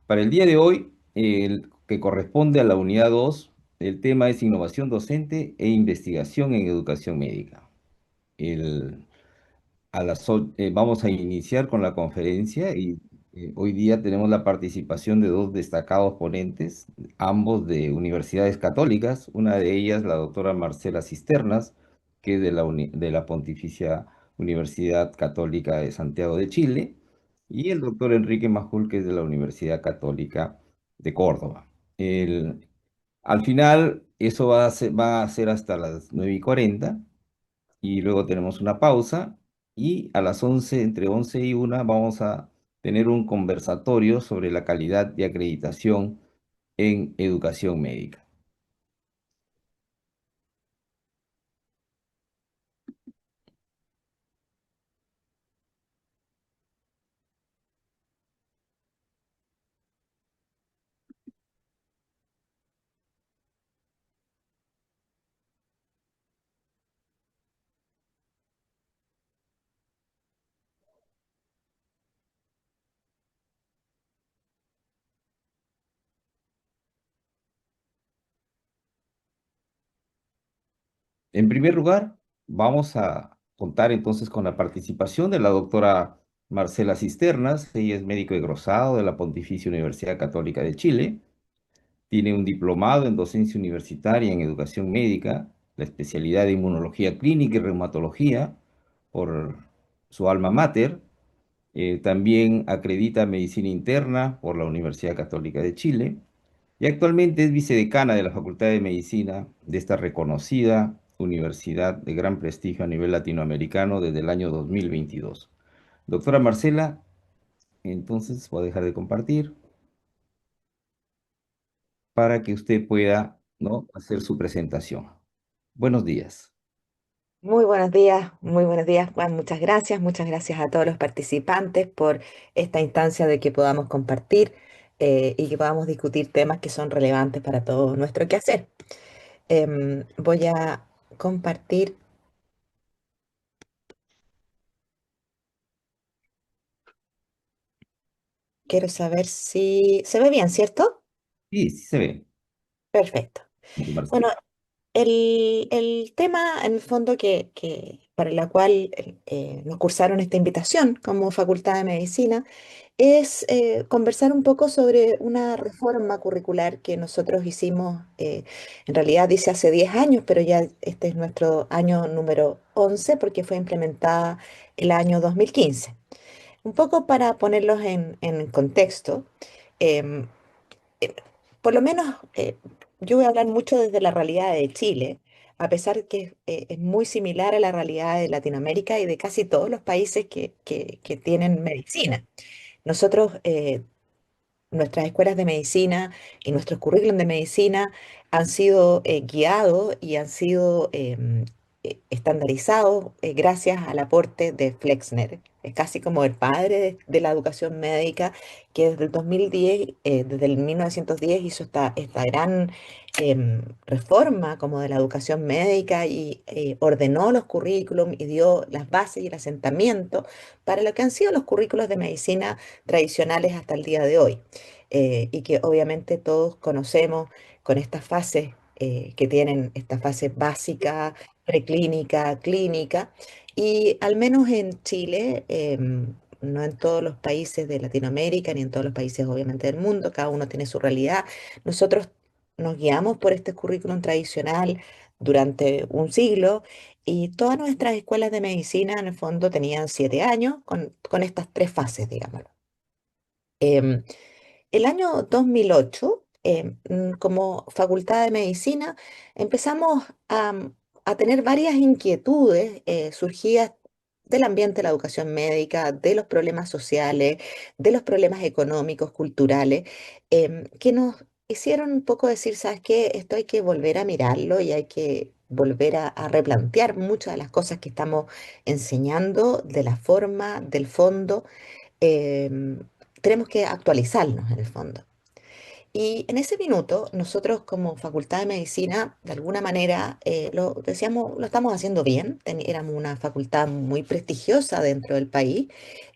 Para el día de hoy, el que corresponde a la unidad 2, el tema es innovación docente e investigación en educación médica. El- Vamos a iniciar con la conferencia y hoy día tenemos la participación de dos destacados ponentes, ambos de universidades católicas, una de ellas la doctora Marcela Cisternas, que es de la Pontificia Universidad Católica de Santiago de Chile, y el doctor Enrique Majul, que es de la Universidad Católica de Córdoba. El- Al final, eso va a ser hasta las 9:40 y luego tenemos una pausa y a las 11, entre 11 y 1, vamos a tener un conversatorio sobre la calidad de acreditación en educación médica. En primer lugar, vamos a contar entonces con la participación de la doctora Marcela Cisternas. Ella es médico egresado de la Pontificia Universidad Católica de Chile. Tiene un diplomado en docencia universitaria en educación médica, la especialidad de inmunología clínica y reumatología por su alma mater. También acredita medicina interna por la Universidad Católica de Chile y actualmente es vicedecana de la Facultad de Medicina de esta reconocida universidad de gran prestigio a nivel latinoamericano desde el año 2022. Doctora Marcela, entonces voy a dejar de compartir para que usted pueda, ¿no?, hacer su presentación. Buenos días. Muy buenos días, Juan. Muchas gracias a todos los participantes por esta instancia de que podamos compartir y que podamos discutir temas que son relevantes para todo nuestro quehacer. Voy a compartir, quiero saber si se ve bien, ¿cierto? Sí, sí se ve, Perfecto. doctora Bueno, Marcela. el tema en el fondo para la cual nos cursaron esta invitación como Facultad de Medicina es conversar un poco sobre una reforma curricular que nosotros hicimos, en realidad dice hace 10 años, pero ya este es nuestro año número 11 porque fue implementada el año 2015. Un poco para ponerlos en contexto, em, por lo menos yo voy a hablar mucho desde la realidad de Chile, a pesar que es muy similar a la realidad de Latinoamérica y de casi todos los países que tienen medicina. Nosotros, nuestras escuelas de medicina y nuestros currículum de medicina han sido guiados y han sido estandarizados gracias al aporte de Flexner. Es casi como el padre de la educación médica que desde el 2010, desde el 1910 hizo esta gran reforma como de la educación médica y ordenó los currículum y dio las bases y el asentamiento para lo que han sido los currículos de medicina tradicionales hasta el día de hoy, y que obviamente todos conocemos con estas fases que tienen esta fase básica, preclínica, clínica, y al menos en Chile, no en todos los países de Latinoamérica, ni en todos los países obviamente del mundo, cada uno tiene su realidad. Nosotros nos guiamos por este currículum tradicional durante un siglo y todas nuestras escuelas de medicina en el fondo tenían 7 años con estas tres fases, digamos. Em, el año 2008, como Facultad de Medicina, empezamos a tener varias inquietudes surgidas del ambiente de la educación médica, de los problemas sociales, de los problemas económicos, culturales, que nos hicieron un poco decir, ¿sabes qué? Esto hay que volver a mirarlo y hay que volver a replantear muchas de las cosas que estamos enseñando, de la forma, del fondo. em, Tenemos que actualizarnos en el fondo. Y en ese minuto, nosotros como Facultad de Medicina, de alguna manera, lo decíamos, lo estamos haciendo bien. Éramos una facultad muy prestigiosa dentro del país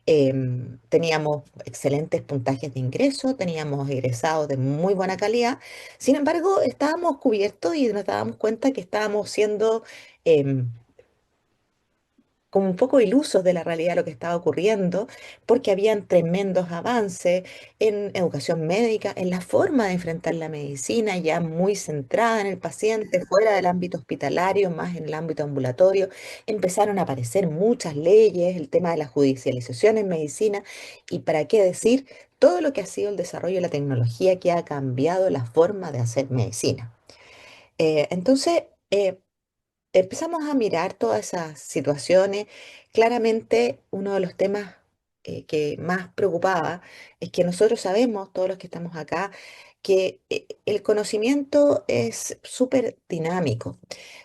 Teníamos excelentes puntajes de ingreso, teníamos egresados de muy buena calidad. Sin embargo, estábamos cubiertos y nos dábamos cuenta que estábamos siendo em, como un poco ilusos de la realidad de lo que estaba ocurriendo, porque habían tremendos avances en educación médica, en la forma de enfrentar la medicina, ya muy centrada en el paciente, fuera del ámbito hospitalario, más en el ámbito ambulatorio. Empezaron a aparecer muchas leyes, el tema de la judicialización en medicina, y para qué decir todo lo que ha sido el desarrollo de la tecnología que ha cambiado la forma de hacer medicina. Entonces, empezamos a mirar todas esas situaciones. Claramente, uno de los temas que más preocupaba es que nosotros sabemos, todos los que estamos acá, que el conocimiento es súper dinámico.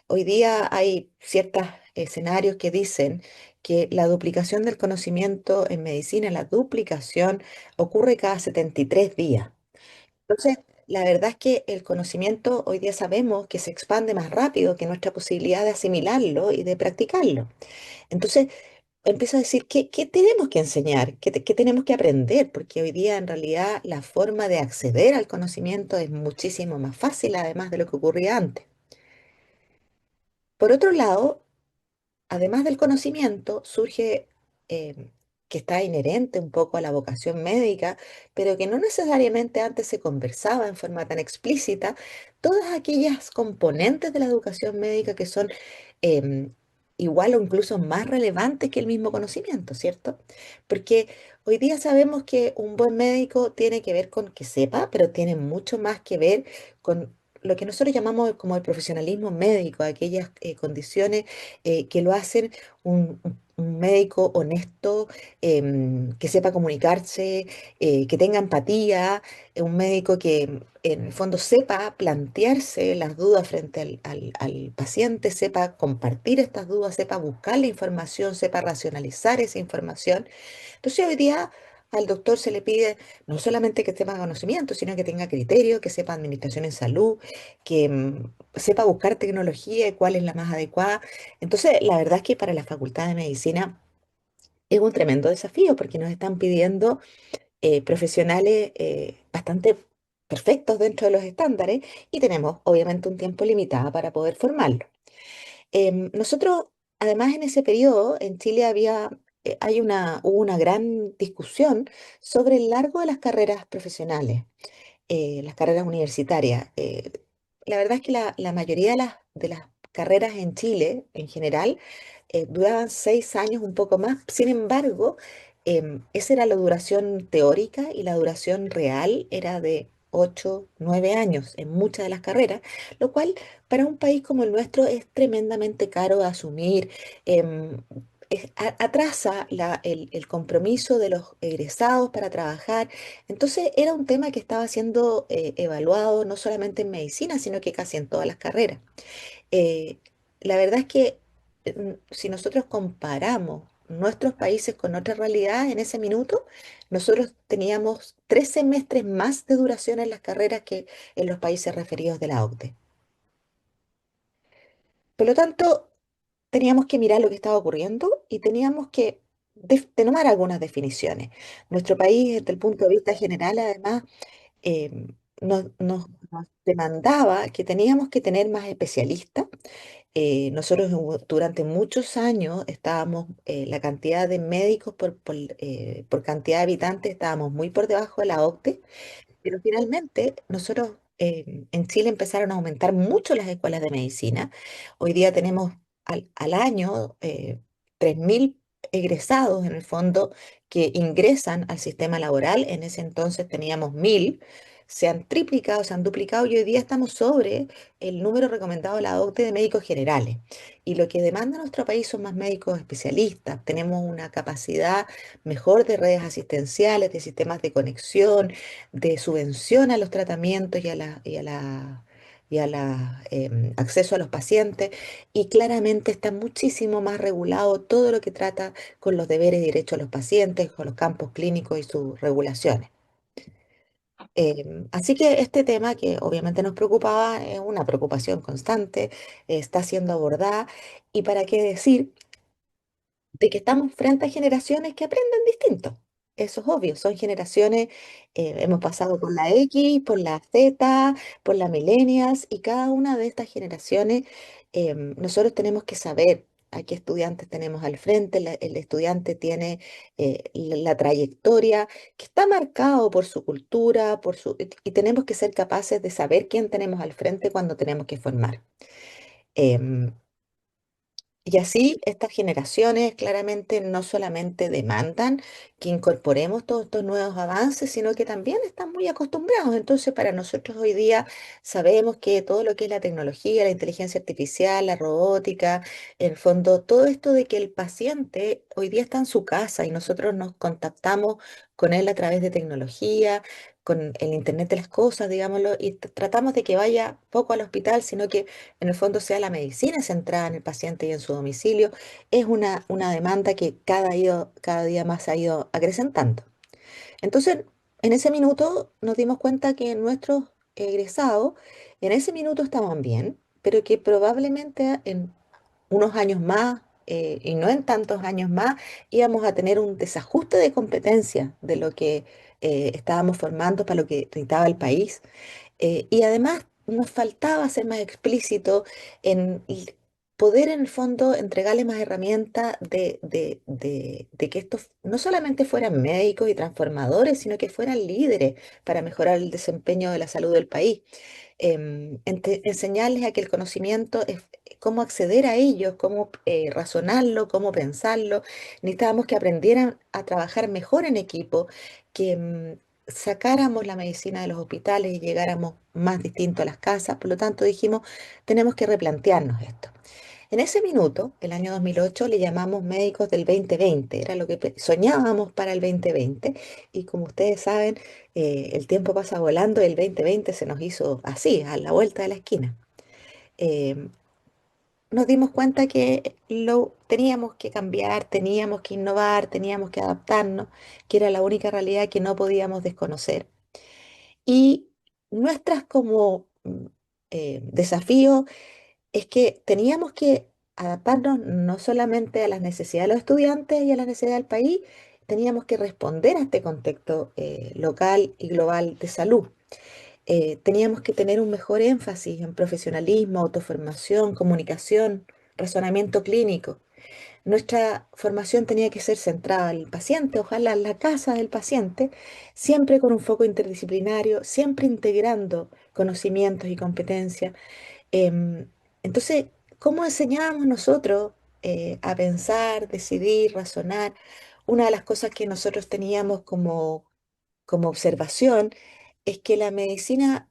Hoy día hay ciertos escenarios que dicen que la duplicación del conocimiento en medicina, la duplicación, ocurre cada 73 días. Entonces, la verdad es que el conocimiento hoy día sabemos que se expande más rápido que nuestra posibilidad de asimilarlo y de practicarlo. Entonces, empiezo a decir, ¿qué tenemos que enseñar? ¿Qué tenemos que aprender? Porque hoy día en realidad la forma de acceder al conocimiento es muchísimo más fácil, además de lo que ocurría antes. Por otro lado, además del conocimiento, surge que está inherente un poco a la vocación médica, pero que no necesariamente antes se conversaba en forma tan explícita, todas aquellas componentes de la educación médica que son em, igual o incluso más relevantes que el mismo conocimiento, ¿cierto? Porque hoy día sabemos que un buen médico tiene que ver con que sepa, pero tiene mucho más que ver con lo que nosotros llamamos como el profesionalismo médico, aquellas condiciones que lo hacen un médico honesto, que sepa comunicarse, que tenga empatía, un médico que en el fondo sepa plantearse las dudas frente al paciente, sepa compartir estas dudas, sepa buscar la información, sepa racionalizar esa información. Entonces hoy día al doctor se le pide no solamente que sepa conocimiento, sino que tenga criterio, que sepa administración en salud, que sepa buscar tecnología y cuál es la más adecuada. Entonces, la verdad es que para la Facultad de Medicina es un tremendo desafío porque nos están pidiendo profesionales bastante perfectos dentro de los estándares y tenemos obviamente un tiempo limitado para poder formarlos. Nosotros, además, en ese periodo, en Chile hubo una gran discusión sobre el largo de las carreras profesionales, las carreras universitarias. La verdad es que la mayoría de las carreras en Chile, en general, duraban 6 años, un poco más. Sin embargo, esa era la duración teórica y la duración real era de 8, 9 años en muchas de las carreras, lo cual para un país como el nuestro es tremendamente caro de asumir. em, Atrasa el compromiso de los egresados para trabajar. Entonces era un tema que estaba siendo evaluado no solamente en medicina, sino que casi en todas las carreras. Eh, la verdad es que si nosotros comparamos nuestros países con otras realidades en ese minuto, nosotros teníamos 3 semestres más de duración en las carreras que en los países referidos de la OCDE. Por lo tanto, teníamos que mirar lo que estaba ocurriendo y teníamos que tomar algunas definiciones. Nuestro país, desde el punto de vista general, además, eh, nos demandaba que teníamos que tener más especialistas. Nosotros durante muchos años estábamos, la cantidad de médicos por cantidad de habitantes estábamos muy por debajo de la OCDE, pero finalmente nosotros en Chile empezaron a aumentar mucho las escuelas de medicina. Hoy día tenemos al año 3.000 egresados en el fondo que ingresan al sistema laboral. En ese entonces teníamos 1.000. Se han triplicado, se han duplicado y hoy día estamos sobre el número recomendado de la OCDE de médicos generales. Y lo que demanda nuestro país son más médicos especialistas. Tenemos una capacidad mejor de redes asistenciales, de sistemas de conexión, de subvención a los tratamientos y acceso a los pacientes, y claramente está muchísimo más regulado todo lo que trata con los deberes y derechos de los pacientes, con los campos clínicos y sus regulaciones. Así que este tema que obviamente nos preocupaba es una preocupación constante, está siendo abordada, y para qué decir de que estamos frente a generaciones que aprenden distinto. Eso es obvio, son generaciones, hemos pasado por la X, por la Z, por la millennials, y cada una de estas generaciones, nosotros tenemos que saber a qué estudiantes tenemos al frente. El estudiante tiene la trayectoria que está marcado por su cultura, y tenemos que ser capaces de saber quién tenemos al frente cuando tenemos que formar. Em, y así estas generaciones claramente no solamente demandan que incorporemos todos estos nuevos avances, sino que también están muy acostumbrados. Entonces, para nosotros hoy día sabemos que todo lo que es la tecnología, la inteligencia artificial, la robótica, en el fondo, todo esto de que el paciente hoy día está en su casa y nosotros nos contactamos con él a través de tecnología, con el Internet de las cosas, digámoslo, y tratamos de que vaya poco al hospital, sino que en el fondo sea la medicina centrada en el paciente y en su domicilio, es una demanda que cada día más se ha ido acrecentando. Entonces, en ese minuto nos dimos cuenta que nuestros egresados en ese minuto estaban bien, pero que probablemente en unos años más, y no en tantos años más, íbamos a tener un desajuste de competencia de lo que estábamos formando para lo que necesitaba el país. Y además nos faltaba ser más explícito en poder en el fondo entregarles más herramientas de que estos no solamente fueran médicos y transformadores, sino que fueran líderes para mejorar el desempeño de la salud del país. Enseñarles a que el conocimiento es cómo acceder a ellos, cómo razonarlo, cómo pensarlo. Necesitábamos que aprendieran a trabajar mejor en equipo, que sacáramos la medicina de los hospitales y llegáramos más distinto a las casas. Por lo tanto, dijimos, tenemos que replantearnos esto. En ese minuto, el año 2008, le llamamos médicos del 2020, era lo que soñábamos para el 2020, y como ustedes saben, el tiempo pasa volando y el 2020 se nos hizo así, a la vuelta de la esquina. Eh, Nos dimos cuenta que lo teníamos que cambiar, teníamos que innovar, teníamos que adaptarnos, que era la única realidad que no podíamos desconocer. Y nuestras como desafíos es que teníamos que adaptarnos no solamente a las necesidades de los estudiantes y a las necesidades del país, teníamos que responder a este contexto local y global de salud. Teníamos que tener un mejor énfasis en profesionalismo, autoformación, comunicación, razonamiento clínico. Nuestra formación tenía que ser centrada en el paciente, ojalá en la casa del paciente, siempre con un foco interdisciplinario, siempre integrando conocimientos y competencias. Em, entonces, ¿cómo enseñábamos nosotros a pensar, decidir, razonar? Una de las cosas que nosotros teníamos como observación es que la medicina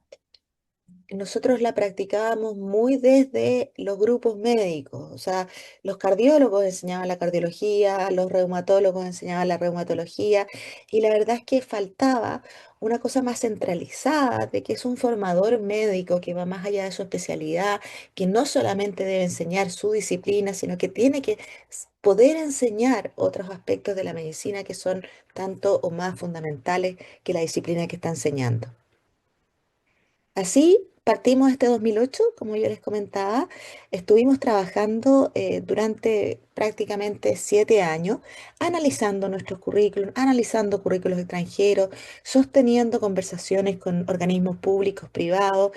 nosotros la practicábamos muy desde los grupos médicos, o sea, los cardiólogos enseñaban la cardiología, los reumatólogos enseñaban la reumatología, y la verdad es que faltaba una cosa más centralizada, de que es un formador médico que va más allá de su especialidad, que no solamente debe enseñar su disciplina, sino que tiene que poder enseñar otros aspectos de la medicina que son tanto o más fundamentales que la disciplina que está enseñando. Así partimos este 2008, como yo les comentaba, estuvimos trabajando durante prácticamente 7 años, analizando nuestros currículos, analizando currículos extranjeros, sosteniendo conversaciones con organismos públicos, privados,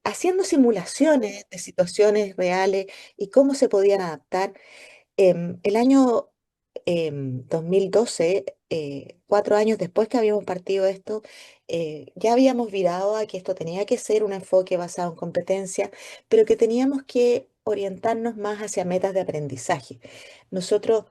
haciendo simulaciones de situaciones reales y cómo se podían adaptar. El año 2012, 4 años después que habíamos partido esto, ya habíamos virado a que esto tenía que ser un enfoque basado en competencia, pero que teníamos que orientarnos más hacia metas de aprendizaje. Nosotros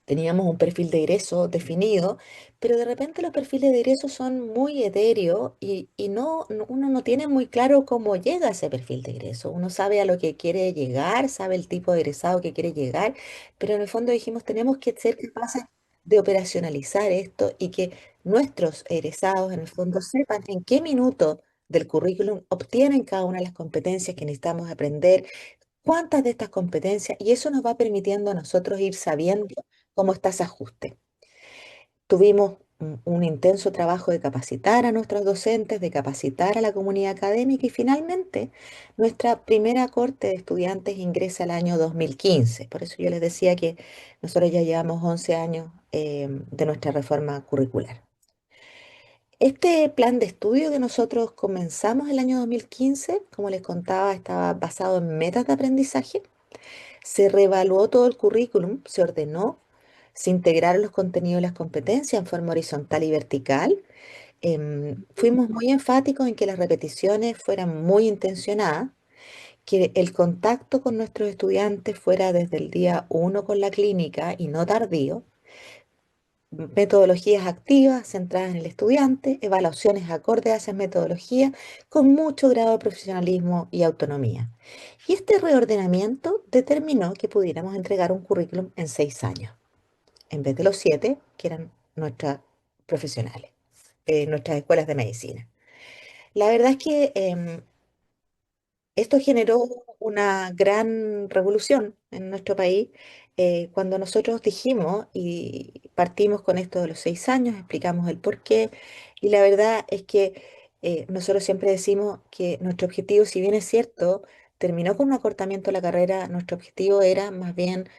teníamos un perfil de egreso definido, pero de repente los perfiles de egreso son muy etéreos y uno no tiene muy claro cómo llega a ese perfil de egreso. Uno sabe a lo que quiere llegar, sabe el tipo de egresado que quiere llegar, pero en el fondo dijimos, tenemos que ser capaces de operacionalizar esto y que nuestros egresados en el fondo sepan en qué minuto del currículum obtienen cada una de las competencias que necesitamos aprender, cuántas de estas competencias, y eso nos va permitiendo a nosotros ir sabiendo cómo está ese ajuste. Tuvimos un intenso trabajo de capacitar a nuestros docentes, de capacitar a la comunidad académica y finalmente nuestra primera corte de estudiantes ingresa el año 2015. Por eso yo les decía que nosotros ya llevamos 11 años de nuestra reforma curricular. Este plan de estudio que nosotros comenzamos el año 2015, como les contaba, estaba basado en metas de aprendizaje. Se reevaluó todo el currículum, se ordenó, se integraron los contenidos y las competencias en forma horizontal y vertical. Fuimos muy enfáticos en que las repeticiones fueran muy intencionadas, que el contacto con nuestros estudiantes fuera desde el día uno con la clínica y no tardío, metodologías activas centradas en el estudiante, evaluaciones acordes a esas metodologías con mucho grado de profesionalismo y autonomía. Y este reordenamiento determinó que pudiéramos entregar un currículum en 6 años, en vez de los 7 que eran nuestras profesionales, nuestras escuelas de medicina. La verdad es que esto generó una gran revolución en nuestro país cuando nosotros dijimos y partimos con esto de los 6 años, explicamos el por qué y la verdad es que nosotros siempre decimos que nuestro objetivo, si bien es cierto, terminó con un acortamiento de la carrera, nuestro objetivo era más bien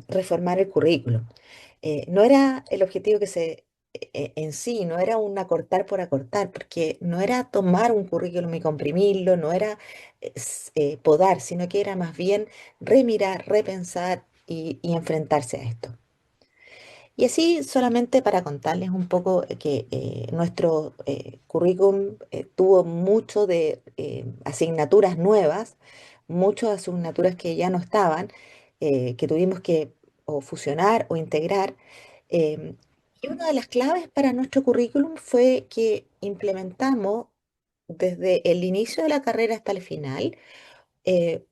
reformar el currículo. No era el objetivo que en sí, no era un acortar por acortar, porque no era tomar un currículum y comprimirlo, no era podar, sino que era más bien remirar, repensar y enfrentarse a esto. Y así solamente para contarles un poco que nuestro currículum tuvo mucho de asignaturas nuevas, muchas asignaturas que ya no estaban, que tuvimos que o fusionar o integrar. em, y una de las claves para nuestro currículum fue que implementamos desde el inicio de la carrera hasta el final eh,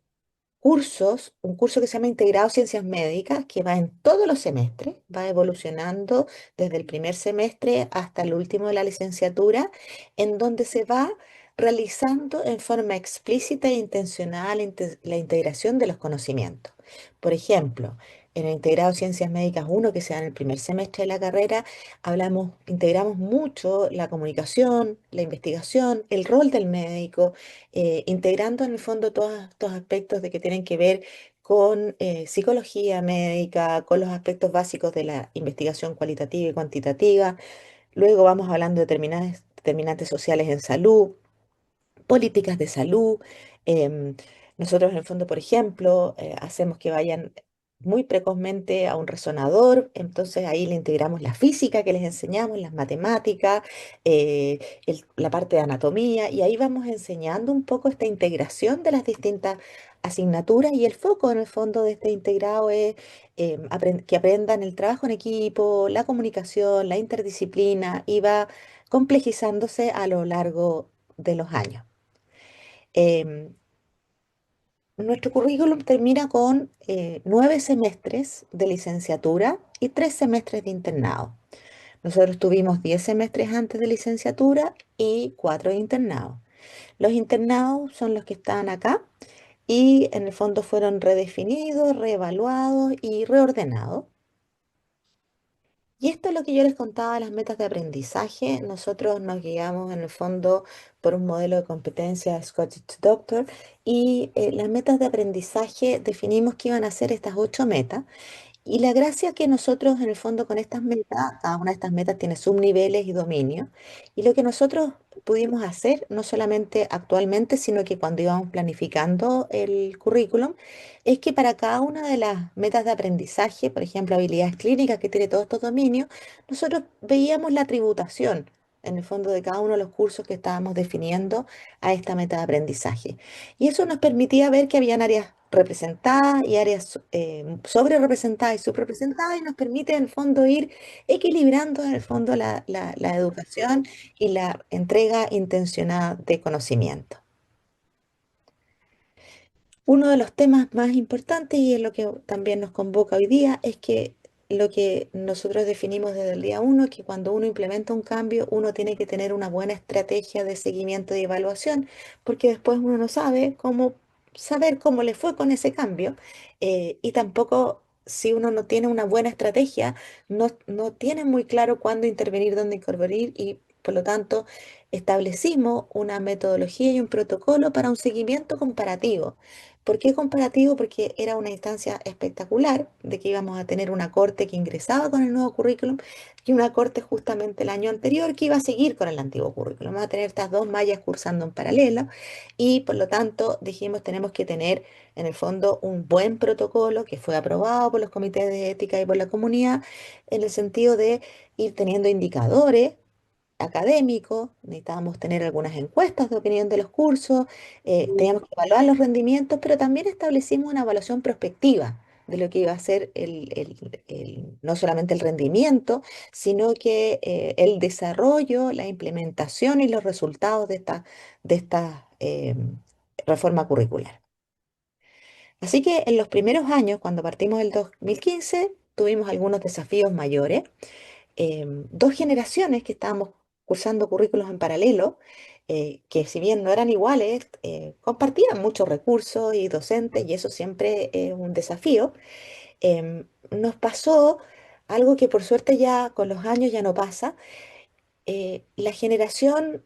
un curso que se llama Integrado Ciencias Médicas, que va en todos los semestres, va evolucionando desde el primer semestre hasta el último de la licenciatura, en donde se va realizando en forma explícita e intencional la integración de los conocimientos. Por ejemplo, en el Integrado Ciencias Médicas uno que se da en el primer semestre de la carrera, integramos mucho la comunicación, la investigación, el rol del médico, integrando en el fondo todos estos aspectos de que tienen que ver con psicología médica, con los aspectos básicos de la investigación cualitativa y cuantitativa. Luego vamos hablando de determinantes sociales en salud, políticas de salud. em, Nosotros en el fondo, por ejemplo, hacemos que vayan muy precozmente a un resonador, entonces ahí le integramos la física que les enseñamos, las matemáticas, la parte de anatomía, y ahí vamos enseñando un poco esta integración de las distintas asignaturas y el foco en el fondo de este integrado es que aprendan el trabajo en equipo, la comunicación, la interdisciplina y va complejizándose a lo largo de los años. Em, Nuestro currículum termina con 9 semestres de licenciatura y 3 semestres de internado. Nosotros tuvimos 10 semestres antes de licenciatura y 4 de internado. Los internados son los que están acá y en el fondo fueron redefinidos, reevaluados y reordenados. Y esto es lo que yo les contaba de las metas de aprendizaje. Nosotros nos guiamos en el fondo por un modelo de competencia Scottish Doctor y las metas de aprendizaje definimos que iban a ser estas 8 metas y la gracia es que nosotros, en el fondo, con estas metas, cada una de estas metas tiene subniveles y dominios. Y lo que nosotros pudimos hacer, no solamente actualmente, sino que cuando íbamos planificando el currículum, es que para cada una de las metas de aprendizaje, por ejemplo, habilidades clínicas que tiene todos estos dominios, nosotros veíamos la tributación, en el fondo, de cada uno de los cursos que estábamos definiendo a esta meta de aprendizaje. Y eso nos permitía ver que habían áreas representadas y áreas sobre representadas y subrepresentadas y nos permite en el fondo ir equilibrando en el fondo la educación y la entrega intencionada de conocimiento. Uno de los temas más importantes y es lo que también nos convoca hoy día es que lo que nosotros definimos desde el día uno, que cuando uno implementa un cambio, uno tiene que tener una buena estrategia de seguimiento y evaluación, porque después uno no sabe cómo saber cómo le fue con ese cambio y tampoco si uno no tiene una buena estrategia, no tiene muy claro cuándo intervenir, dónde intervenir y por lo tanto establecimos una metodología y un protocolo para un seguimiento comparativo. ¿Por qué comparativo? Porque era una instancia espectacular de que íbamos a tener una corte que ingresaba con el nuevo currículum y una corte justamente el año anterior que iba a seguir con el antiguo currículum. Vamos a tener estas dos mallas cursando en paralelo y por lo tanto dijimos tenemos que tener en el fondo un buen protocolo que fue aprobado por los comités de ética y por la comunidad en el sentido de ir teniendo indicadores académicos, necesitábamos tener algunas encuestas de opinión de los cursos, teníamos que evaluar los rendimientos, pero también establecimos una evaluación prospectiva de lo que iba a ser no solamente el rendimiento, sino que el desarrollo, la implementación y los resultados de esta reforma curricular. Así que en los primeros años, cuando partimos del 2015, tuvimos algunos desafíos mayores. Dos generaciones que estábamos cursando currículos en paralelo, que si bien no eran iguales, compartían muchos recursos y docentes, y eso siempre es un desafío. Nos pasó algo que por suerte ya con los años ya no pasa. La generación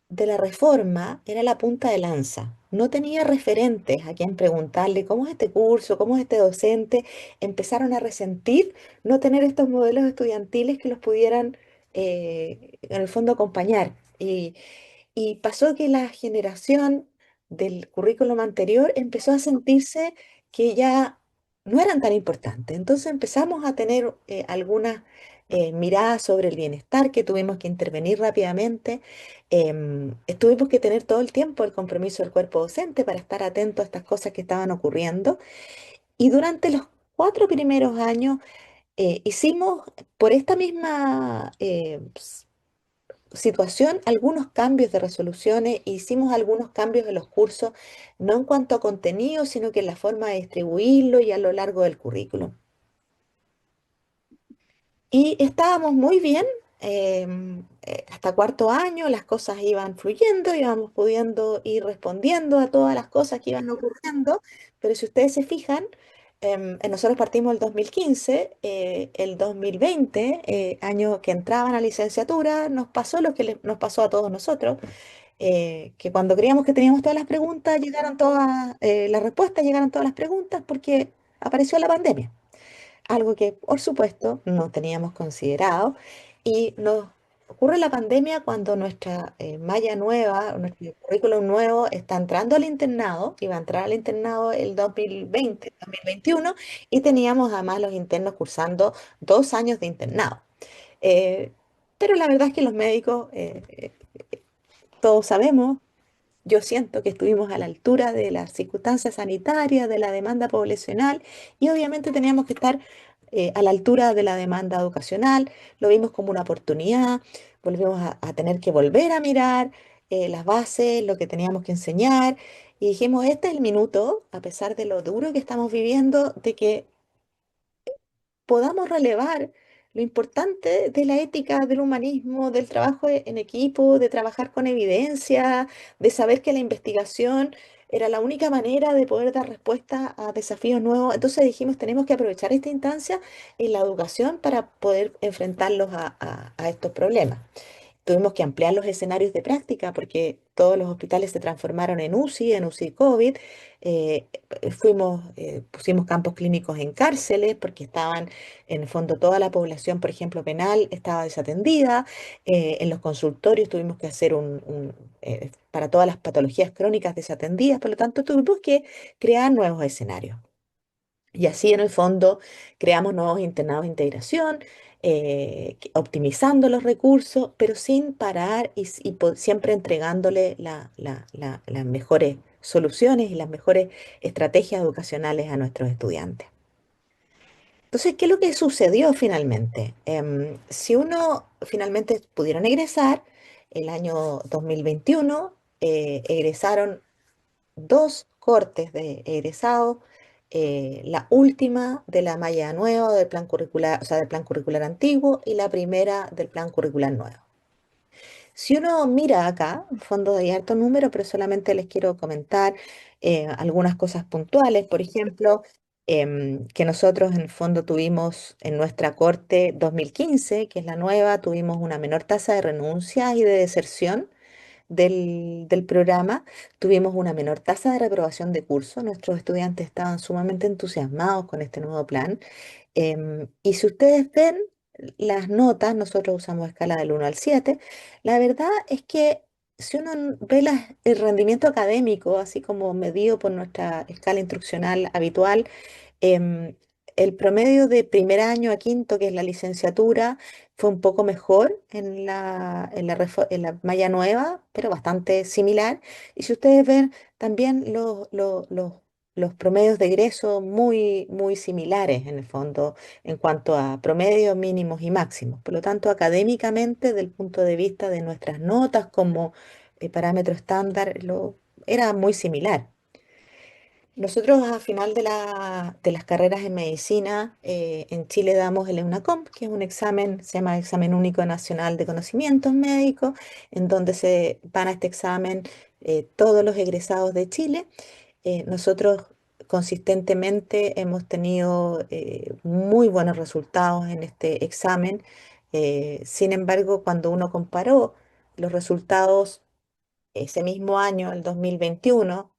de la reforma era la punta de lanza. No tenía referentes a quien preguntarle cómo es este curso, cómo es este docente. Empezaron a resentir no tener estos modelos estudiantiles que los pudieran, en el fondo, acompañar. Y pasó que la generación del currículum anterior empezó a sentirse que ya no eran tan importantes. Entonces empezamos a tener algunas miradas sobre el bienestar que tuvimos que intervenir rápidamente. Tuvimos que tener todo el tiempo el compromiso del cuerpo docente para estar atento a estas cosas que estaban ocurriendo. Y durante los 4 primeros años hicimos por esta misma situación algunos cambios de resoluciones, hicimos algunos cambios en los cursos, no en cuanto a contenido, sino que en la forma de distribuirlo y a lo largo del currículum. Y estábamos muy bien, hasta cuarto año las cosas iban fluyendo, íbamos pudiendo ir respondiendo a todas las cosas que iban ocurriendo, pero si ustedes se fijan, nosotros partimos el 2015, el 2020, año que entraban a licenciatura, nos pasó lo que nos pasó a todos nosotros, que cuando creíamos que teníamos todas las preguntas, llegaron todas las respuestas, llegaron todas las preguntas porque apareció la pandemia, algo que por supuesto no teníamos considerado y nos ocurre la pandemia cuando nuestra malla nueva, nuestro currículum nuevo está entrando al internado, iba a entrar al internado el 2020, 2021 y teníamos además los internos cursando 2 años de internado. Eh, pero la verdad es que los médicos, todos sabemos, yo siento que estuvimos a la altura de las circunstancias sanitarias, de la demanda poblacional y obviamente teníamos que estar a la altura de la demanda educacional. Lo vimos como una oportunidad, volvimos a tener que volver a mirar las bases, lo que teníamos que enseñar y dijimos, este es el minuto, a pesar de lo duro que estamos viviendo, de que podamos relevar lo importante de la ética, del humanismo, del trabajo en equipo, de trabajar con evidencia, de saber que la investigación era la única manera de poder dar respuesta a desafíos nuevos. Entonces dijimos, tenemos que aprovechar esta instancia en la educación para poder enfrentarlos a estos problemas. Tuvimos que ampliar los escenarios de práctica porque todos los hospitales se transformaron en UCI COVID. Eh, pusimos campos clínicos en cárceles porque estaban, en el fondo, toda la población, por ejemplo, penal, estaba desatendida. En los consultorios tuvimos que hacer para todas las patologías crónicas desatendidas. Por lo tanto, tuvimos que crear nuevos escenarios. Y así en el fondo creamos nuevos internados de integración, optimizando los recursos, pero sin parar siempre entregándole las mejores soluciones y las mejores estrategias educacionales a nuestros estudiantes. Entonces, ¿qué es lo que sucedió finalmente? Si uno finalmente pudieron egresar, el año 2021 egresaron dos cortes de egresados, la última de la malla nueva del plan curricular, o sea, del plan curricular antiguo y la primera del plan curricular nuevo. Si uno mira acá, en fondo hay harto número, pero solamente les quiero comentar algunas cosas puntuales. Por ejemplo, que nosotros en el fondo tuvimos en nuestra corte 2015, que es la nueva, tuvimos una menor tasa de renuncias y de deserción del programa, tuvimos una menor tasa de reprobación de curso, nuestros estudiantes estaban sumamente entusiasmados con este nuevo plan. Y si ustedes ven las notas, nosotros usamos escala del 1 al 7. La verdad es que si uno ve el rendimiento académico, así como medido por nuestra escala instruccional habitual, Em, el promedio de primer año a quinto, que es la licenciatura, fue un poco mejor en la malla nueva, pero bastante similar. Y si ustedes ven también los promedios de egreso muy, muy similares en el fondo en cuanto a promedios mínimos y máximos. Por lo tanto, académicamente, del punto de vista de nuestras notas como parámetro estándar, era muy similar. Nosotros a final de las carreras en medicina en Chile damos el EUNACOM, que es un examen, se llama Examen Único Nacional de Conocimientos Médicos, en donde se van a este examen todos los egresados de Chile. Nosotros consistentemente hemos tenido muy buenos resultados en este examen. Sin embargo, cuando uno comparó los resultados ese mismo año, el 2021,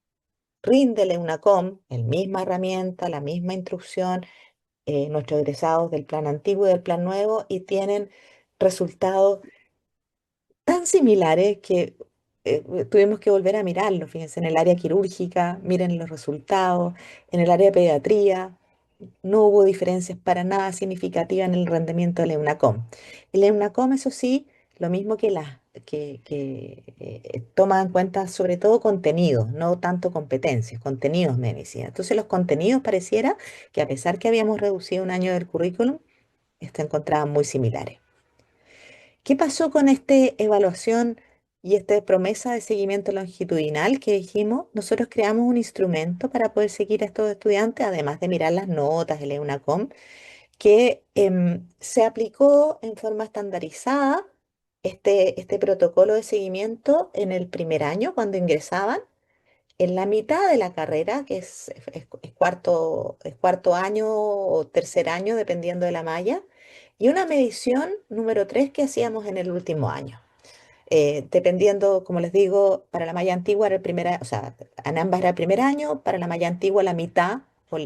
ríndele una COM, la misma herramienta, la misma instrucción, nuestros egresados del plan antiguo y del plan nuevo, y tienen resultados tan similares que tuvimos que volver a mirarlo. Fíjense, en el área quirúrgica, miren los resultados, en el área de pediatría, no hubo diferencias para nada significativas en el rendimiento del EUNACOM. El EUNACOM, eso sí, lo mismo que toma en cuenta sobre todo contenidos, no tanto competencias, contenidos de medicina. Entonces los contenidos pareciera que a pesar que habíamos reducido un año del currículum, se encontraban muy similares. ¿Qué pasó con esta evaluación y esta promesa de seguimiento longitudinal que dijimos? Nosotros creamos un instrumento para poder seguir a estos estudiantes, además de mirar las notas, el EUNACOM, que se aplicó en forma estandarizada este protocolo de seguimiento en el primer año cuando ingresaban, en la mitad de la carrera, que es cuarto año o tercer año, dependiendo de la malla, y una medición número 3 que hacíamos en el último año. Dependiendo, como les digo, para la malla antigua era el o sea, en ambas era el primer año, para la malla antigua la mitad, o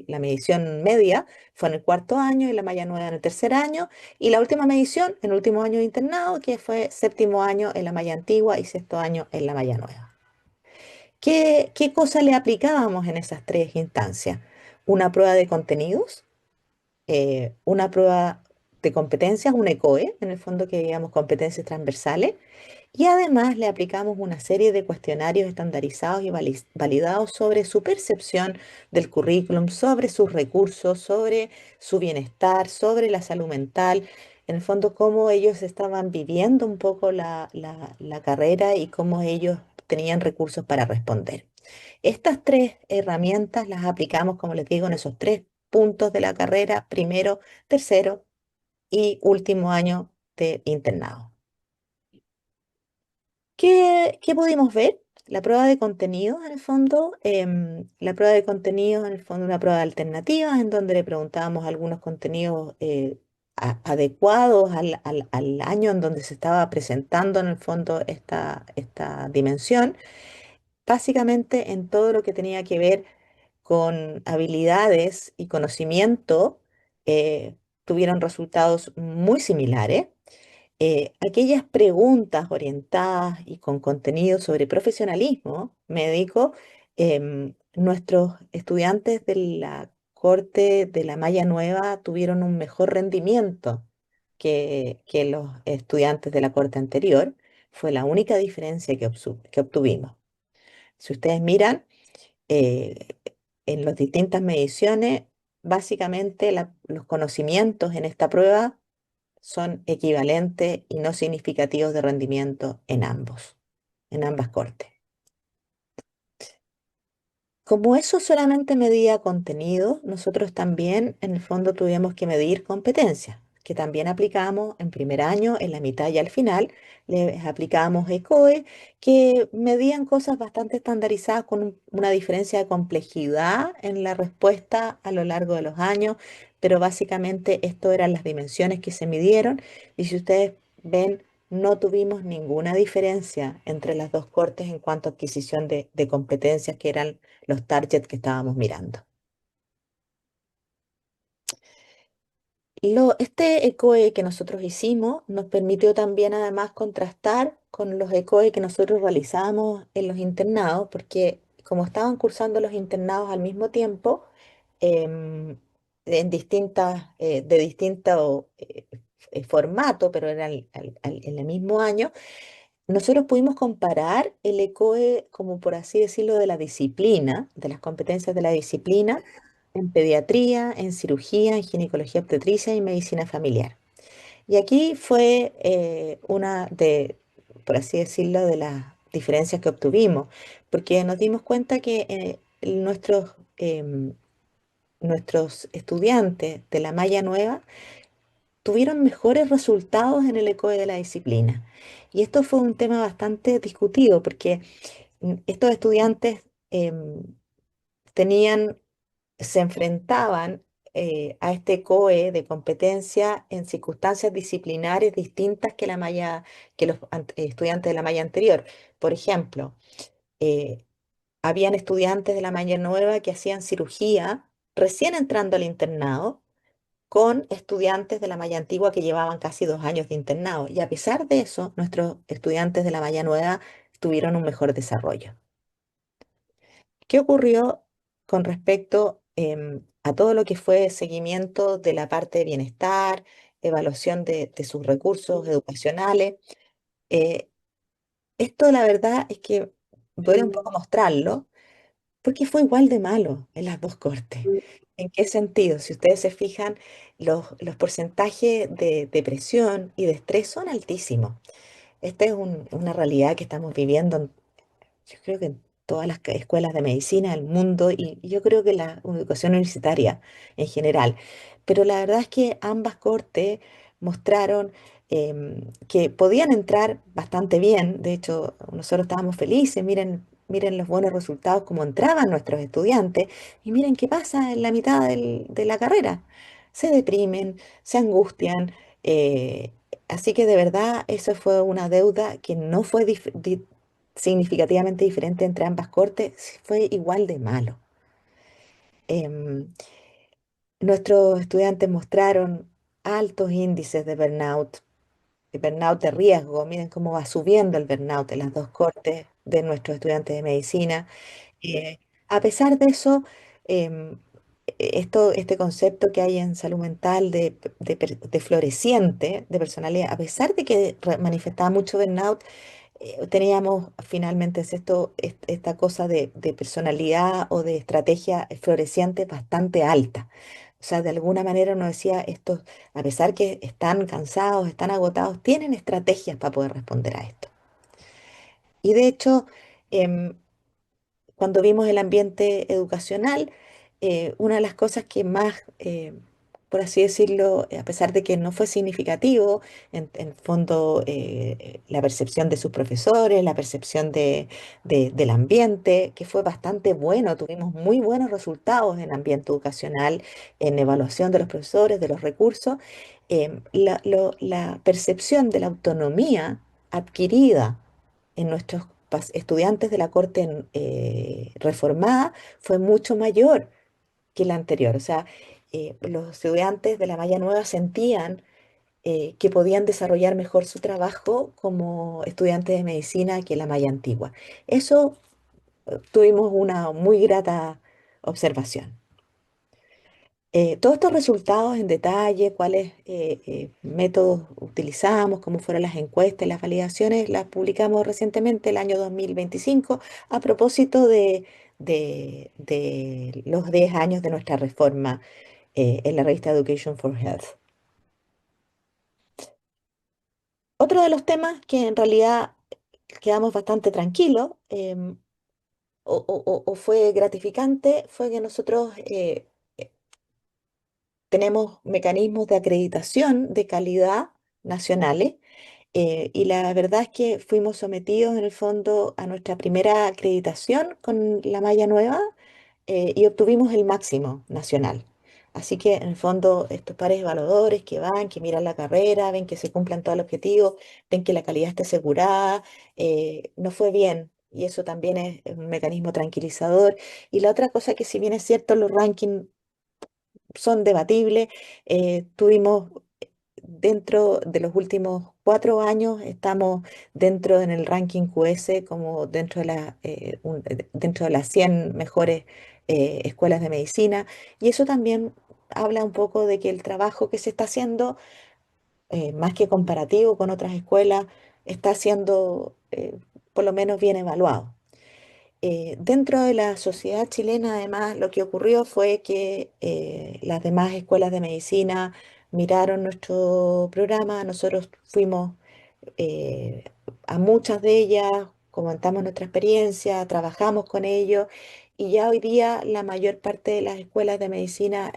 la medición media fue en el cuarto año y la malla nueva en el tercer año, y la última medición en el último año de internado, que fue séptimo año en la malla antigua y sexto año en la malla nueva. ¿Qué cosa le aplicábamos en esas tres instancias? Una prueba de contenidos, una prueba de competencias, un ECOE, en el fondo que digamos competencias transversales, y además le aplicamos una serie de cuestionarios estandarizados y validados sobre su percepción del currículum, sobre sus recursos, sobre su bienestar, sobre la salud mental, en el fondo cómo ellos estaban viviendo un poco la carrera y cómo ellos tenían recursos para responder. Estas tres herramientas las aplicamos, como les digo, en esos tres puntos de la carrera, primero, tercero y último año de internado. ¿Qué pudimos ver? La prueba de contenidos, en el fondo, la prueba de contenidos, en el fondo, una prueba de alternativas, en donde le preguntábamos algunos contenidos adecuados al año en donde se estaba presentando, en el fondo, esta dimensión, básicamente en todo lo que tenía que ver con habilidades y conocimiento, tuvieron resultados muy similares. Aquellas preguntas orientadas y con contenido sobre profesionalismo médico, nuestros estudiantes de la corte de la malla nueva tuvieron un mejor rendimiento que los estudiantes de la corte anterior. Fue la única diferencia que obtuvimos. Si ustedes miran, eh, en las distintas mediciones, básicamente los conocimientos en esta prueba son equivalentes y no significativos de rendimiento en ambas cortes. Como eso solamente medía contenido, nosotros también en el fondo tuvimos que medir competencias. que también aplicamos en primer año, en la mitad y al final. Les aplicamos ECOE, que medían cosas bastante estandarizadas con una diferencia de complejidad en la respuesta a lo largo de los años, pero básicamente esto eran las dimensiones que se midieron. Y si ustedes ven, no tuvimos ninguna diferencia entre las dos cortes en cuanto a adquisición de competencias que eran los targets que estábamos mirando. Este ECOE que nosotros hicimos nos permitió también además contrastar con los ECOE que nosotros realizábamos en los internados, porque como estaban cursando los internados al mismo tiempo, em, en de distinto formato, pero era en el mismo año, nosotros pudimos comparar el ECOE, como por así decirlo, de la disciplina, de las competencias de la disciplina, en pediatría, en cirugía, en ginecología obstetricia y medicina familiar. Y aquí fue una de, por así decirlo, de las diferencias que obtuvimos, porque nos dimos cuenta que nuestros estudiantes de la malla nueva tuvieron mejores resultados en el ECOE de la disciplina. Y esto fue un tema bastante discutido porque estos estudiantes tenían, se enfrentaban a este COE de competencia en circunstancias disciplinares distintas que que los estudiantes de la malla anterior. Por ejemplo, eh, habían estudiantes de la malla nueva que hacían cirugía recién entrando al internado con estudiantes de la malla antigua que llevaban casi 2 años de internado. Y a pesar de eso, nuestros estudiantes de la malla nueva tuvieron un mejor desarrollo. ¿Qué ocurrió con respecto a todo lo que fue seguimiento de la parte de bienestar, evaluación de sus recursos educacionales? Eh, Esto la verdad es que podría un poco mostrarlo, porque fue igual de malo en las dos cortes. ¿En qué sentido? Si ustedes se fijan, los porcentajes de depresión y de estrés son altísimos. Esta es una realidad que estamos viviendo, yo creo que en todas las escuelas de medicina del mundo y yo creo que la educación universitaria en general. Pero la verdad es que ambas cortes mostraron que podían entrar bastante bien. De hecho, nosotros estábamos felices. Miren los buenos resultados, como entraban nuestros estudiantes y miren qué pasa en la mitad de la carrera. Se deprimen, se angustian. eh, Así que de verdad eso fue una deuda que no fue significativamente diferente entre ambas cortes, sí fue igual de malo. Em, Nuestros estudiantes mostraron altos índices de burnout de riesgo. Miren cómo va subiendo el burnout en las dos cortes de nuestros estudiantes de medicina. Eh, a pesar de eso, em, este concepto que hay en salud mental de floreciente, de personalidad, a pesar de que manifestaba mucho burnout, teníamos finalmente esta cosa de personalidad o de estrategia floreciente bastante alta. O sea, de alguna manera uno decía, estos, a pesar que están cansados, están agotados, tienen estrategias para poder responder a esto. Y de hecho, em, cuando vimos el ambiente educacional, una de las cosas que más, por así decirlo, a pesar de que no fue significativo, en fondo la percepción de sus profesores, la percepción del ambiente, que fue bastante bueno, tuvimos muy buenos resultados en ambiente educacional, en evaluación de los profesores, de los recursos, la percepción de la autonomía adquirida en nuestros estudiantes de la corte reformada fue mucho mayor que la anterior. O sea, los estudiantes de la malla nueva sentían que podían desarrollar mejor su trabajo como estudiantes de medicina que la malla antigua. Eso tuvimos una muy grata observación. Todos estos resultados en detalle, cuáles métodos utilizamos, cómo fueron las encuestas y las validaciones, las publicamos recientemente el año 2025 a propósito de los 10 años de nuestra reforma en la revista Education for Health. Otro de los temas que en realidad quedamos bastante tranquilos o fue gratificante fue que nosotros tenemos mecanismos de acreditación de calidad nacionales. Y la verdad es que fuimos sometidos en el fondo a nuestra primera acreditación con la malla nueva, y obtuvimos el máximo nacional. Así que en el fondo estos pares evaluadores que van, que miran la carrera, ven que se cumplan todos los objetivos, ven que la calidad esté asegurada, nos fue bien. Y eso también es un mecanismo tranquilizador. Y la otra cosa que si bien es cierto, los rankings son debatibles, tuvimos dentro de los últimos 4 años, estamos dentro en el ranking QS como dentro de las 100 mejores escuelas de medicina. Y eso también habla un poco de que el trabajo que se está haciendo, más que comparativo con otras escuelas, está siendo por lo menos bien evaluado. Dentro de la sociedad chilena, además, lo que ocurrió fue que las demás escuelas de medicina miraron nuestro programa, nosotros fuimos eh, a muchas de ellas, comentamos nuestra experiencia, trabajamos con ellos y ya hoy día la mayor parte de las escuelas de medicina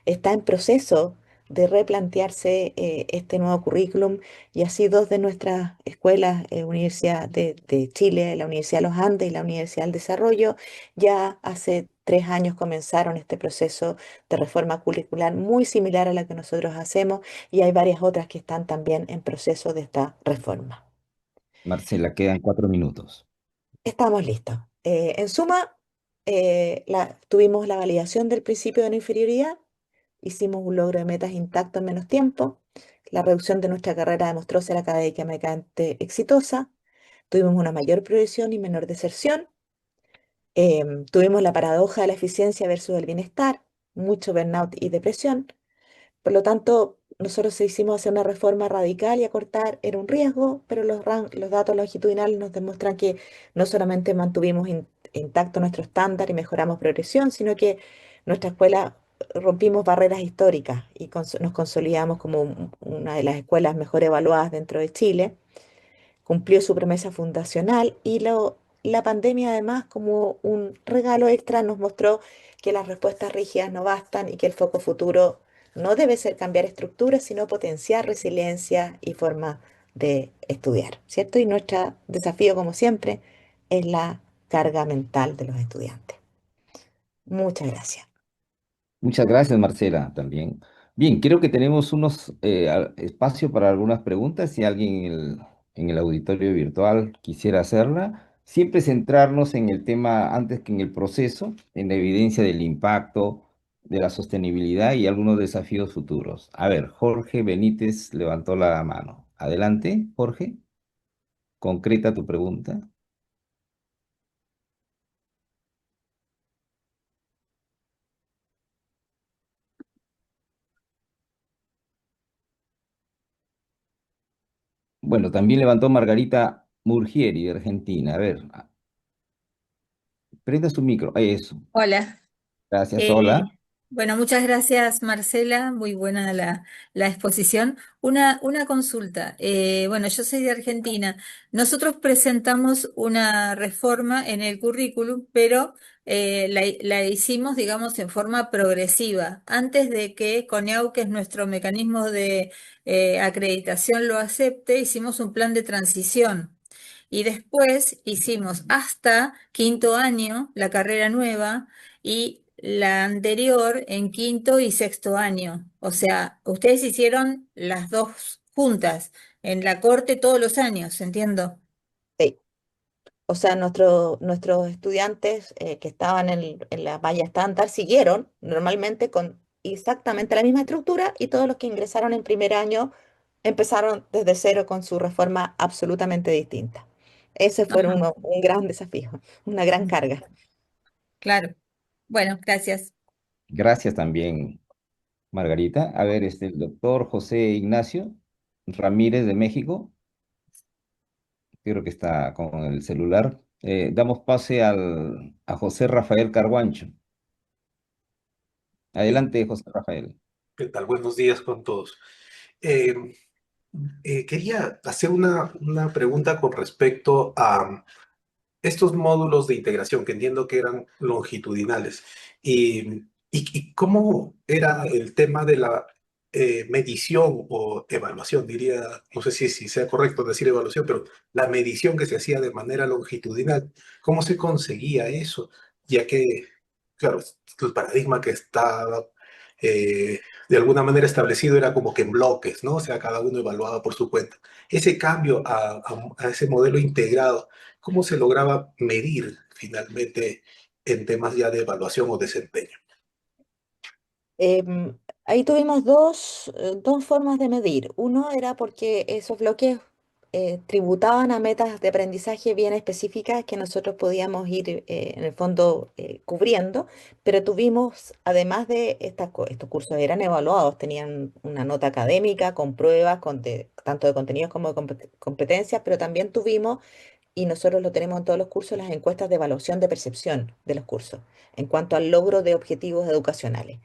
está en proceso de replantearse este nuevo currículum, y así dos de nuestras escuelas, Universidad de Chile, la Universidad de los Andes y la Universidad del Desarrollo, ya hace 3 años comenzaron este proceso de reforma curricular muy similar a la que nosotros hacemos, y hay varias otras que están también en proceso de esta reforma. Marcela, quedan 4 minutos. Estamos listos. En suma, tuvimos la validación del principio de no inferioridad, hicimos un logro de metas intacto en menos tiempo, la reducción de nuestra carrera demostró ser académicamente exitosa, tuvimos una mayor progresión y menor deserción, tuvimos la paradoja de la eficiencia versus el bienestar, mucho burnout y depresión. Por lo tanto, nosotros hicimos hacer una reforma radical y acortar era un riesgo, pero los datos longitudinales nos demuestran que no solamente mantuvimos intacto nuestro estándar y mejoramos progresión, sino que nuestra escuela rompimos barreras históricas y nos consolidamos como una de las escuelas mejor evaluadas dentro de Chile. Cumplió su promesa fundacional y la pandemia además como un regalo extra nos mostró que las respuestas rígidas no bastan y que el foco futuro no debe ser cambiar estructuras, sino potenciar resiliencia y forma de estudiar, ¿cierto? Y nuestro desafío, como siempre, es la carga mental de los estudiantes. Muchas gracias. Muchas gracias, Marcela, también. Bien, creo que tenemos unos espacio para algunas preguntas. Si alguien en el auditorio virtual quisiera hacerla, siempre centrarnos en el tema antes que en el proceso, en la evidencia del impacto, de la sostenibilidad y algunos desafíos futuros. A ver, Jorge Benítez levantó la mano. Adelante, Jorge, concreta tu pregunta. Bueno, también levantó Margarita Murgieri de Argentina. A ver, prenda su micro. Eso. Hola. Gracias, Eh, hola. bueno, muchas gracias, Marcela. Muy buena la exposición. Una consulta. Bueno, yo soy de Argentina. Nosotros presentamos una reforma en el currículum, pero la hicimos, digamos, en forma progresiva. Antes de que CONEAU, que es nuestro mecanismo de acreditación, lo acepte, hicimos un plan de transición. Y después hicimos hasta quinto año la carrera nueva y la anterior en quinto y sexto año. O sea, ustedes hicieron las dos juntas en la corte todos los años, entiendo. Sí. O sea, nuestros estudiantes que estaban en la malla estándar siguieron normalmente con exactamente la misma estructura, y todos los que ingresaron en primer año empezaron desde cero con su reforma absolutamente distinta. Ese fue Ajá, un gran desafío, una gran carga. claro. Bueno, gracias. Gracias también, Margarita. A ver, el doctor José Ignacio Ramírez de México, creo que está con el celular. Damos pase a José Rafael Carguancho. Sí, Adelante, José Rafael. ¿qué tal? Buenos días con todos. Eh, Quería hacer una pregunta con respecto a estos módulos de integración que entiendo que eran longitudinales. Y ¿Y cómo era el tema de la medición o evaluación? Diría, no sé si sea correcto decir evaluación, pero la medición que se hacía de manera longitudinal, ¿cómo se conseguía eso? Ya que, claro, el paradigma que estaba de alguna manera establecido era como que en bloques, ¿no? O sea, cada uno evaluaba por su cuenta. Ese cambio a ese modelo integrado, ¿cómo se lograba medir finalmente en temas ya de evaluación o desempeño? Em, Ahí tuvimos dos formas de medir. Uno era porque esos bloques tributaban a metas de aprendizaje bien específicas que nosotros podíamos ir en el fondo cubriendo, pero tuvimos, además de estos cursos eran evaluados, tenían una nota académica con pruebas, tanto de contenidos como de competencias, pero también tuvimos y nosotros lo tenemos en todos los cursos, las encuestas de evaluación de percepción de los cursos en cuanto al logro de objetivos educacionales.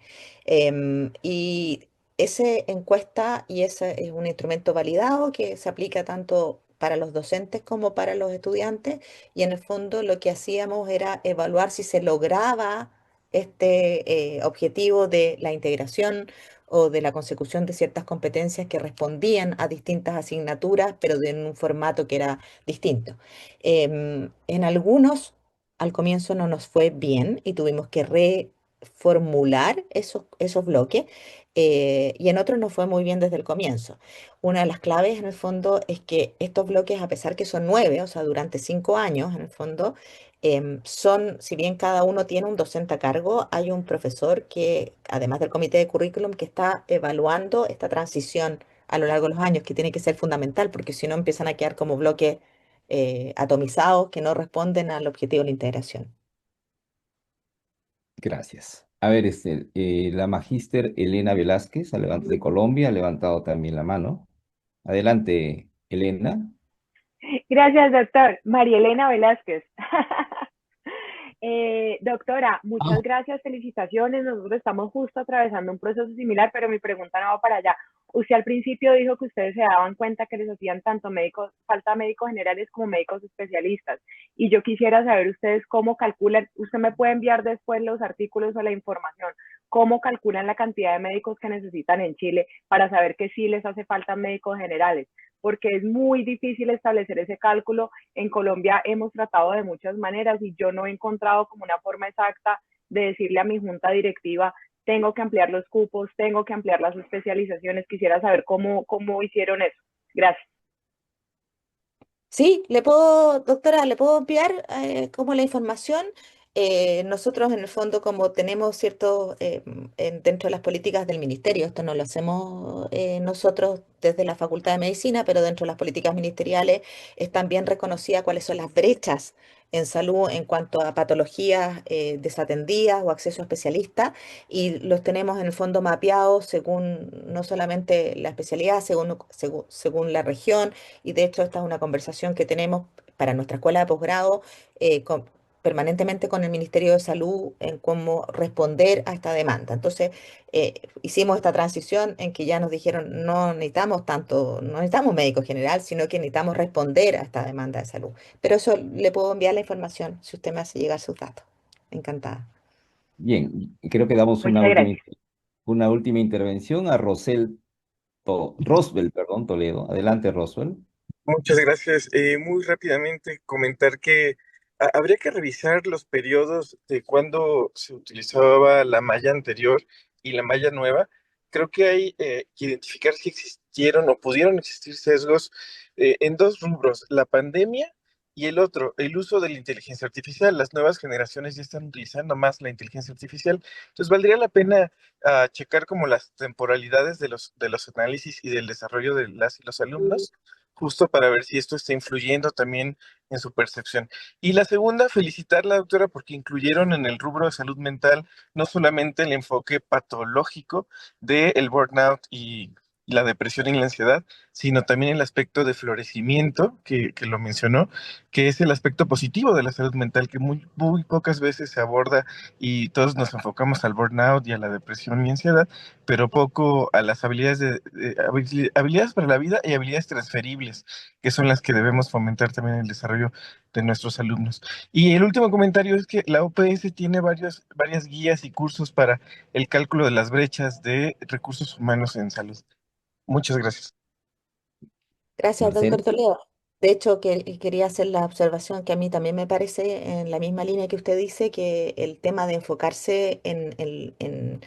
Y esa encuesta y ese es un instrumento validado que se aplica tanto para los docentes como para los estudiantes y en el fondo lo que hacíamos era evaluar si se lograba este objetivo de la integración o de la consecución de ciertas competencias que respondían a distintas asignaturas, pero en un formato que era distinto. En algunos, al comienzo no nos fue bien y tuvimos que reformular esos bloques, y en otros nos fue muy bien desde el comienzo. Una de las claves en el fondo es que estos bloques, a pesar que son 9, o sea, durante 5 años en el fondo, son, si bien cada uno tiene un docente a cargo, hay un profesor que, además del comité de currículum, que está evaluando esta transición a lo largo de los años, que tiene que ser fundamental, porque si no empiezan a quedar como bloques atomizados que no responden al objetivo de la integración. Gracias. A ver, la magíster Elena Velázquez de Colombia ha levantado también la mano. Adelante, Elena. Gracias, doctor. María Elena Velázquez. Doctora, muchas Ah, gracias, felicitaciones. Nosotros estamos justo atravesando un proceso similar, pero mi pregunta no va para allá. Usted al principio dijo que ustedes se daban cuenta que les hacían tanto médicos, falta médicos generales como médicos especialistas. Y yo quisiera saber ustedes cómo calculan, usted me puede enviar después los artículos o la información, cómo calculan la cantidad de médicos que necesitan en Chile para saber que sí les hace falta médicos generales, porque es muy difícil establecer ese cálculo. En Colombia hemos tratado de muchas maneras y yo no he encontrado como una forma exacta de decirle a mi junta directiva, tengo que ampliar los cupos, tengo que ampliar las especializaciones. Quisiera saber cómo hicieron eso. Gracias. Sí, doctora, le puedo enviar como la información. Nosotros en el fondo como tenemos cierto, dentro de las políticas del ministerio, esto no lo hacemos nosotros desde la Facultad de Medicina, pero dentro de las políticas ministeriales están bien reconocidas cuáles son las brechas en salud en cuanto a patologías desatendidas o acceso a especialistas y los tenemos en el fondo mapeados según no solamente la especialidad, según la región y de hecho, esta es una conversación que tenemos para nuestra escuela de posgrado permanentemente con el Ministerio de Salud en cómo responder a esta demanda. Entonces, hicimos esta transición en que ya nos dijeron no necesitamos tanto, no necesitamos médico general, sino que necesitamos responder a esta demanda de salud. Pero eso le puedo enviar la información si usted me hace llegar sus datos. Encantada. bien, creo que damos Muchas gracias. una última intervención a Roswell, perdón, Toledo. Adelante, Roswell. Muchas gracias. Muy rápidamente comentar que habría que revisar los periodos de cuando se utilizaba la malla anterior y la malla nueva. Creo que hay que identificar si existieron o pudieron existir sesgos en dos rubros, la pandemia y el otro, el uso de la inteligencia artificial. Las nuevas generaciones ya están utilizando más la inteligencia artificial. Entonces, valdría la pena checar como las temporalidades de los análisis y del desarrollo de las y los alumnos justo para ver si esto está influyendo también en su percepción. Y la segunda, felicitar a la doctora porque incluyeron en el rubro de salud mental no solamente el enfoque patológico del burnout y la depresión y la ansiedad, sino también el aspecto de florecimiento, que lo mencionó, que es el aspecto positivo de la salud mental, que muy pocas veces se aborda y todos nos enfocamos al burnout y a la depresión y ansiedad, pero poco a las habilidades, habilidades para la vida y habilidades transferibles, que son las que debemos fomentar también en el desarrollo de nuestros alumnos. Y el último comentario es que la OPS tiene varias guías y cursos para el cálculo de las brechas de recursos humanos en salud. Muchas gracias. Gracias, Marcela. doctor Toledo. De hecho, quería hacer la observación que a mí también me parece en la misma línea que usted dice, que el tema de enfocarse en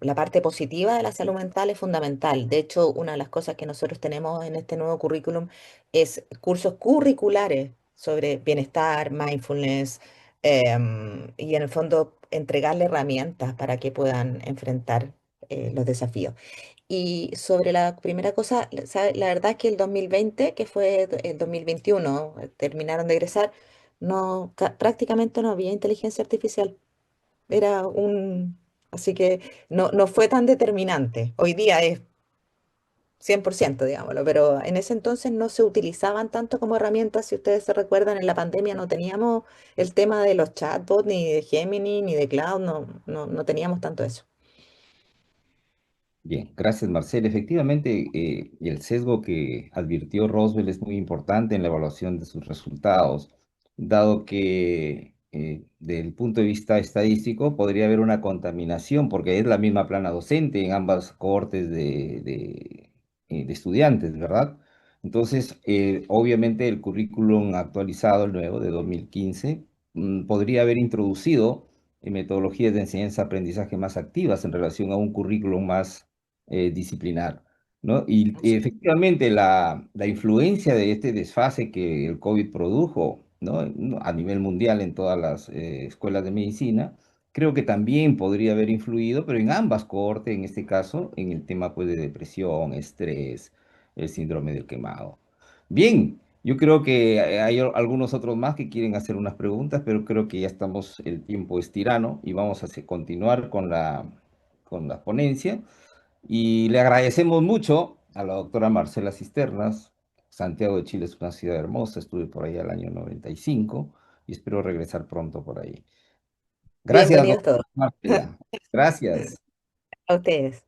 la parte positiva de la salud mental es fundamental. De hecho, una de las cosas que nosotros tenemos en este nuevo currículum es cursos curriculares sobre bienestar, mindfulness, y en el fondo entregarle herramientas para que puedan enfrentar los desafíos. Y sobre la primera cosa, la verdad es que el 2020, que fue el 2021, terminaron de egresar, no, prácticamente no había inteligencia artificial. Era un... Así que no fue tan determinante. Hoy día es 100%, digámoslo, pero en ese entonces no se utilizaban tanto como herramientas. Si ustedes se recuerdan, en la pandemia no teníamos el tema de los chatbots, ni de Gemini, ni de Cloud, no teníamos tanto eso. Bien, gracias Marcel. Efectivamente, el sesgo que advirtió Roswell es muy importante en la evaluación de sus resultados, dado que desde el punto de vista estadístico podría haber una contaminación, porque es la misma plana docente en ambas cohortes de estudiantes, ¿verdad? Entonces, obviamente el currículum actualizado, el nuevo de 2015, podría haber introducido metodologías de enseñanza-aprendizaje más activas en relación a un currículum más disciplinar, ¿no? Y Así. efectivamente la influencia de este desfase que el COVID produjo, ¿no? A nivel mundial en todas las escuelas de medicina, creo que también podría haber influido, pero en ambas cohortes, en este caso, en el tema pues, de depresión, estrés, el síndrome del quemado. Bien, yo creo que hay algunos otros más que quieren hacer unas preguntas, pero creo que ya estamos, el tiempo es tirano y vamos a continuar con la ponencia. Y le agradecemos mucho a la doctora Marcela Cisternas. Santiago de Chile es una ciudad hermosa, estuve por ahí el año 95 y espero regresar pronto por ahí. Gracias, Bienvenidos doctora todos. Marcela. Gracias. A ustedes.